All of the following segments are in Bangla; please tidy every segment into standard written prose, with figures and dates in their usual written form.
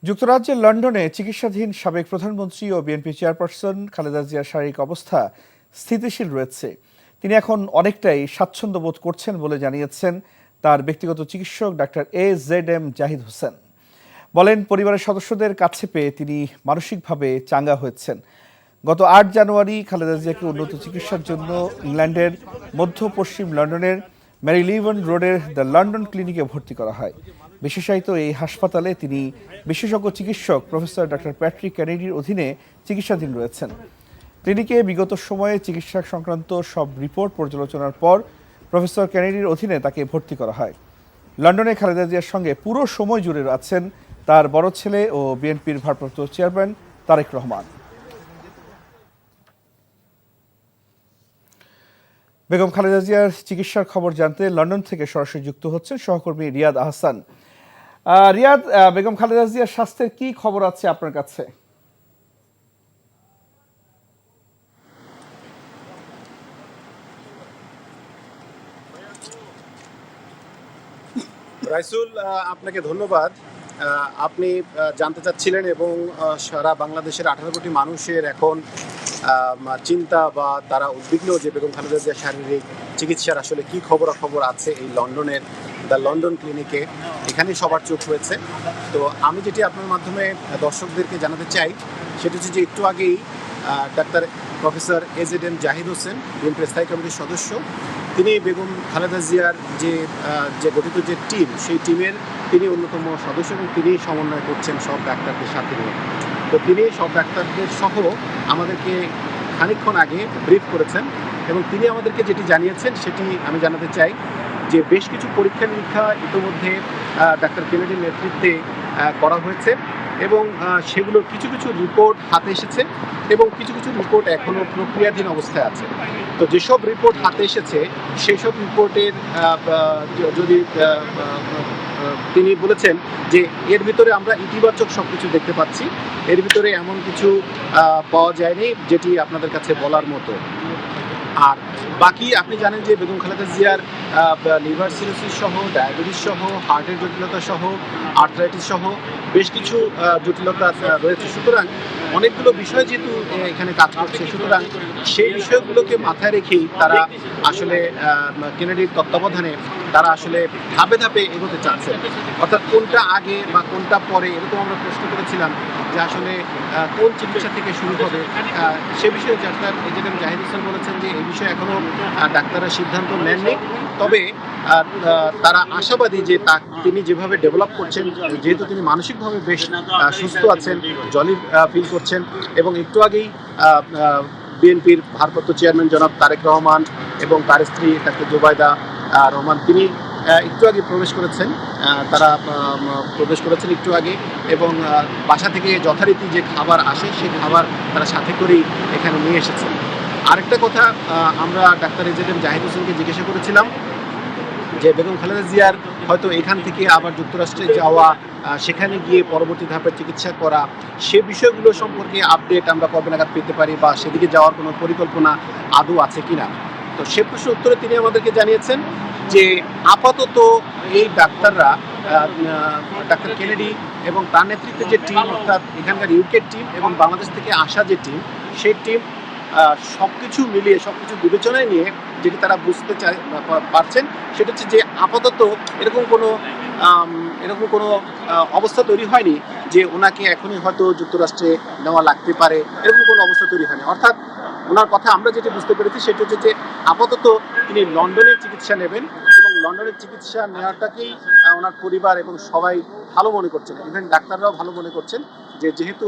যুক্তরাজ্যের লন্ডনে চিকিৎসাধীন সাবেক প্রধানমন্ত্রী ও বিএনপি চেয়ারপারসন খালেদা জিয়ার শারীরিক অবস্থা স্থিতিশীল রয়েছে। তিনি এখন অনেকটাই স্বাচ্ছন্দ্য বোধ করছেন বলে জানিয়েছেন তার ব্যক্তিগত চিকিৎসক ডাক্তার AZM জাহিদ হোসেন। বলেন, পরিবারের সদস্যদের কাছে পেয়ে তিনি মানসিকভাবে চাঙ্গা হয়েছেন। গত ৮ জানুয়ারি খালেদা জিয়াকে উন্নত চিকিৎসার জন্য ইংল্যান্ডের মধ্য পশ্চিম লন্ডনের ম্যারিলিবন রোডের দ্য লন্ডন ক্লিনিকে ভর্তি করা হয়। বিশেষায়িত এই হাসপাতালে তিনি বিশেষজ্ঞ চিকিৎসক প্রফেসর ডক্টর প্যাট্রিক কেনেডির অধীনে চিকিৎসাধীন রয়েছেন। ক্লিনিকে বিগত সময়ে চিকিৎসা সংক্রান্ত সব রিপোর্ট পর্যালোচনার পর প্রফেসর কেনেডির অধীনে তাকে ভর্তি করা হয়। লন্ডনে খালেদা জিয়ার সঙ্গে পুরো সময় জুড়ে আছেন তার বড় ছেলে ও বিএনপির ভারপ্রাপ্ত চেয়ারম্যান তারেক রহমান। বেগম খালেদা জিয়ার চিকিৎসার খবর জানতে লন্ডন থেকে সরাসরি যুক্ত হচ্ছেন সহকর্মী রিয়াদ আহসান। রিয়াদ, বেগম খালেদা জিয়ার স্বাস্থ্যের কি খবর আছে আপনার কাছে? রাইসুল, আপনাকে ধন্যবাদ। আপনি জানতে চাচ্ছিলেন এবং সারা বাংলাদেশের 18 কোটি মানুষের এখন চিন্তা বা তারা উদ্বিগ্ন যে বেগম খালেদা জিয়ার শারীরিক চিকিৎসার আসলে কী খবরাখবর আছে এই লন্ডনের দ্য লন্ডন ক্লিনিকে। এখানেই সবার চোখ রয়েছে। তো আমি যেটি আপনার মাধ্যমে দর্শকদেরকে জানাতে চাই সেটা হচ্ছে যে একটু আগেই doctor professor AZM Zahid Hossain, BNP স্থায়ী কমিটির সদস্য, তিনি বেগম খালেদা জিয়ার যে গঠিত যে টিম, সেই টিমের তিনি অন্যতম সদস্য এবং তিনি সমন্বয় করছেন সব ডাক্তারদের সাথে নিয়ে। তো তিনি সব ডাক্তারদের সহ আমাদেরকে খানিকক্ষণ আগে ব্রিফ করেছেন এবং তিনি আমাদেরকে যেটি জানিয়েছেন সেটি আমি জানাতে চাই যে বেশ কিছু পরীক্ষা নিরীক্ষা ইতিমধ্যে ডাক্তার কেনেডির নেতৃত্বে করা হয়েছে এবং সেগুলোর কিছু কিছু রিপোর্ট হাতে এসেছে এবং কিছু কিছু রিপোর্ট এখনও প্রক্রিয়াধীন অবস্থায় আছে। তো যেসব রিপোর্ট হাতে এসেছে সেই সব রিপোর্টের যদি তিনি বলেছেন যে এর ভিতরে আমরা ইতিবাচক সব কিছু দেখতে পাচ্ছি, এর ভিতরে এমন কিছু পাওয়া যায়নি যেটি আপনাদের কাছে বলার মতো। আর বাকি আপনি জানেন যে বেগম খালেদা জিয়ার লিভার সিরোসিস সহ, ডায়াবেটিস সহ, হার্টের জটিলতা সহ, আর্থ্রাইটিস সহ বেশ কিছু জটিলতা রয়েছে। সুতরাং অনেকগুলো বিষয় যেহেতু এখানে কাজ করছে, সুতরাং সেই বিষয়গুলোকে মাথায় রেখেই তারা আসলে কেনেডির তত্ত্বাবধানে তারা আসলে ধাপে ধাপে এগোতে চাচ্ছেন। অর্থাৎ কোনটা আগে বা কোনটা পরে এরকম আমরা প্রশ্ন করেছিলাম যে আসলে কোন চিকিৎসা থেকে শুরু হবে। সে বিষয়ে ডাক্তার AZM জাহিদ হোসেন বলেছেন যে এই বিষয়ে এখনও ডাক্তাররা সিদ্ধান্ত নেননি, তবে তারা আশাবাদী যে তিনি যেভাবে ডেভেলপ করছেন, যেহেতু তিনি মানসিকভাবে বেশ সুস্থ আছেন, জলি ফিল করছেন এবং একটু আগেই বিএনপির ভারপ্রাপ্ত চেয়ারম্যান জনাব তারেক রহমান এবং তার স্ত্রী ডাক্তার জুবাইদা রহমান তিনি একটু আগে প্রবেশ করেছেন, তারা প্রবেশ করেছেন একটু আগে এবং বাসা থেকে যথারীতি যে খাবার আসে সেই খাবার তারা সাথে করেই এখানে নিয়ে এসেছেন। আরেকটা কথা আমরা ডাক্তার AZM জাহিদ হোসেনকে জিজ্ঞাসা করেছিলাম যে বেগম খালেদা জিয়ার হয়তো এখান থেকে আবার যুক্তরাষ্ট্রে যাওয়া, সেখানে গিয়ে পরবর্তী ধাপের চিকিৎসা করা, সে বিষয়গুলো সম্পর্কে আপডেট আমরা কবে নাগাদ পেতে পারি বা সেদিকে যাওয়ার কোনো পরিকল্পনা আদৌ আছে কিনা। তো সে প্রশ্নের উত্তরে তিনি আমাদেরকে জানিয়েছেন যে আপাতত এই ডাক্তাররা ডাক্তার কেনেডি এবং তার নেতৃত্বে যে টিম, অর্থাৎ এখানকার UK টিম এবং বাংলাদেশ থেকে আসা যে টিম, সেই টিম সব কিছু মিলিয়ে সব কিছু বিবেচনায় নিয়ে যেটি তারা বুঝতে পারছেন সেটা হচ্ছে যে আপাতত এরকম কোনো অবস্থা তৈরি হয়নি যে ওনাকে এখনই হয়তো যুক্তরাষ্ট্রে নেওয়া লাগতে পারে, এরকম কোনো অবস্থা তৈরি হয়নি। অর্থাৎ ওনার কথা আমরা যেটি বুঝতে পেরেছি সেটা হচ্ছে যে আপাতত তিনি লন্ডনে চিকিৎসা নেবেন এবং লন্ডনের চিকিৎসা নেওয়াটাকেই ওনার পরিবার এবং সবাই ভালো মনে করছেন, ইভেন ডাক্তাররাও ভালো মনে করছেন যে যেহেতু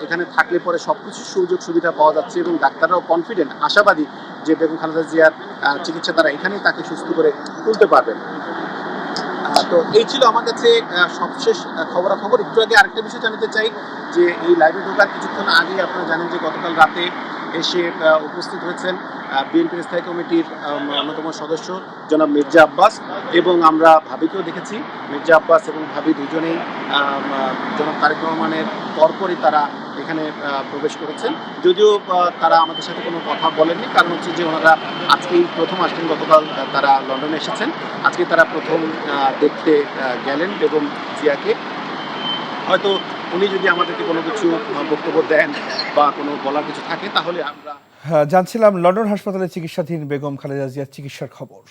এখানে থাকলে পরে সব কিছু সুযোগ সুবিধা পাওয়া যাচ্ছে এবং ডাক্তাররাও কনফিডেন্ট, আশাবাদী যে বেগম খালেদা জিয়ার চিকিৎসা তারা এখানেই তাকে সুস্থ করে তুলতে পারবেন। তো এই ছিল আমার কাছে সবশেষ খবরাখবর। একটু আগে আরেকটা বিষয় জানাতে চাই যে এই লাইভে ঢোকার কিছুক্ষণ আগে আপনারা জানেন যে গতকাল রাতে এসে উপস্থিত হয়েছেন বিএনপির স্থায়ী কমিটির অন্যতম সদস্য জনাব মির্জা আব্বাস এবং আমরা ভাবিকেও দেখেছি। মির্জা আব্বাস এবং ভাবি দুজনেই জনাব তারেক রহমানের পরপরই তারা এখানে প্রবেশ করেছেন, যদিও তারা আমাদের সাথে কোনো কথা বলেননি, কারণ হচ্ছে যে ওনারা আজকেই প্রথম আসলেন, গতকাল তারা লন্ডনে এসেছেন, আজকে তারা প্রথম দেখতে গেলেন বেগম জিয়াকে। হয়তো উনি যদি আমাদেরকে কোনো কিছু বক্তব্য দেন বা কোনো বলার কিছু থাকে তাহলে আমরা জানছিলাম লন্ডন হাসপাতালে চিকিৎসাধীন বেগম খালেদা জিয়ার চিকিৎসার খবর।